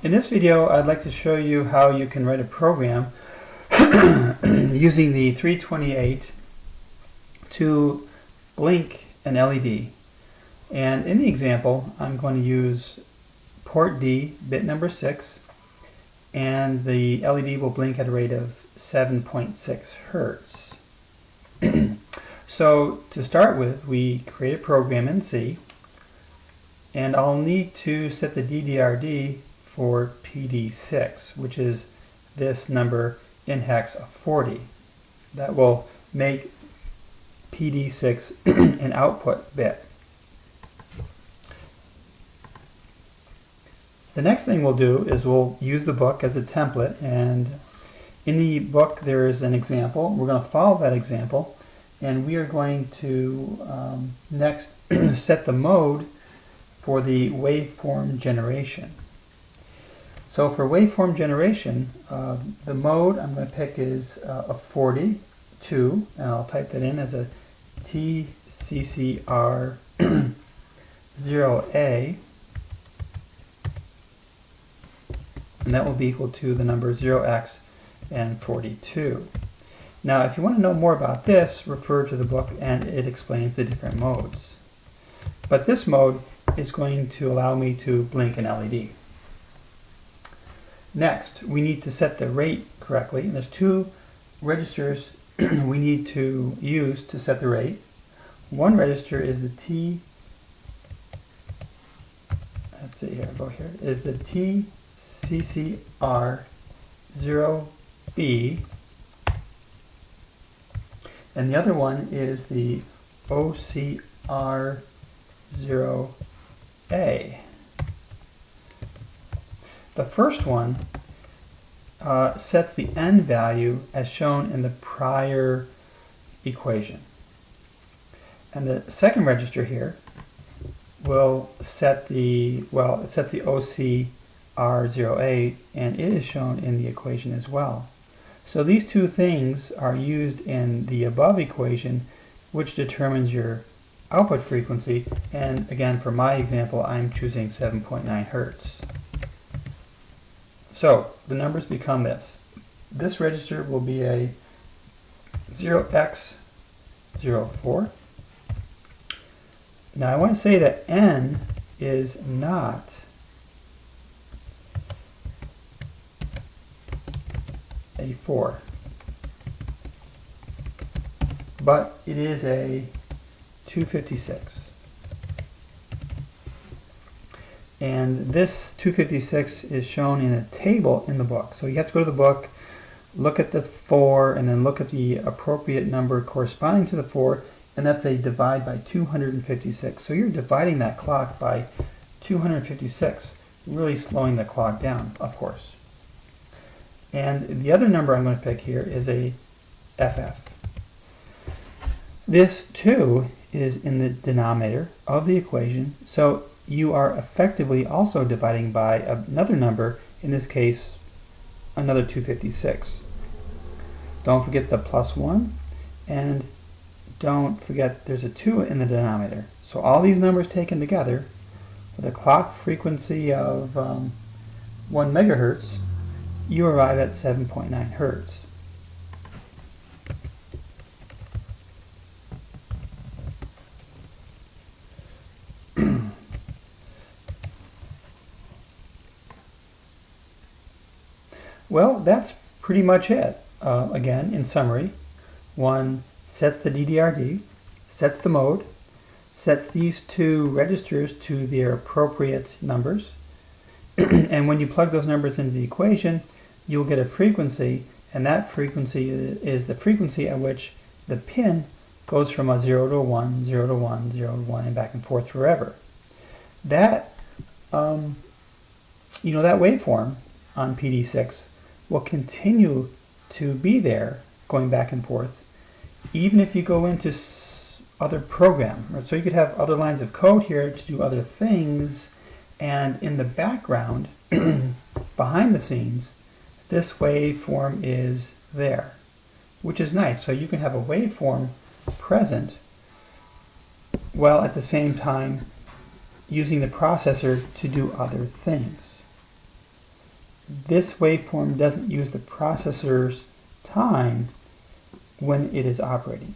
In this video, I'd like to show you how you can write a program using the 328 to blink an LED. And in the example, I'm going to use port D, bit number 6, and the LED will blink at a rate of 7.6 hertz. So to start with, we create a program in C, and I'll need to set the DDRD for PD6, which is this number in hex of 40. That will make PD6 an output bit. The next thing we'll do is we'll use the book as a template, and in the book there is an example. We're going to follow that example, and we are going to next set the mode for the waveform generation. So for waveform generation, the mode I'm going to pick is a 42, and I'll type that in as a TCCR0A, and that will be equal to the number 0x and 42. Now, if you want to know more about this, refer to the book, and it explains the different modes. But this mode is going to allow me to blink an LED. Next, we need to set the rate correctly. And there's two registers we need to use to set the rate. One register is the TCCR0B, and the other one is the OCR0A. The first one sets the N value as shown in the prior equation. And the second register here will set the, it sets the OCR0A, and it is shown in the equation as well. So these two things are used in the above equation, which determines your output frequency. And again, for my example, I'm choosing 7.9 hertz. So the numbers become this. This register will be a 0x04. Now I want to say that N is not a 4, but it is a 256. And this 256 is shown in a table in the book. So you have to go to the book, look at the 4, and then look at the appropriate number corresponding to the 4, and that's a divide by 256. So you're dividing that clock by 256, really slowing the clock down, of course. And the other number I'm going to pick here is a FF. This too is in the denominator of the equation, so you are effectively also dividing by another number, in this case another 256. Don't forget the +1, and don't forget there's a 2 in the denominator. So all these numbers taken together with a clock frequency of 1 megahertz, you arrive at 7.9 hertz. Well, that's pretty much it. Again, in summary, one sets the DDRD, sets the mode, sets these two registers to their appropriate numbers, and when you plug those numbers into the equation, you'll get a frequency, and that frequency is the frequency at which the pin goes from a 0 to a 1, 0 to 1, 0 to 1, and back and forth forever. That, that waveform on PD6 will continue to be there, going back and forth, even if you go into other program. So you could have other lines of code here to do other things, and in the background, behind the scenes, this waveform is there, which is nice. So you can have a waveform present while at the same time using the processor to do other things. this waveform doesn't use the processor's time when it is operating.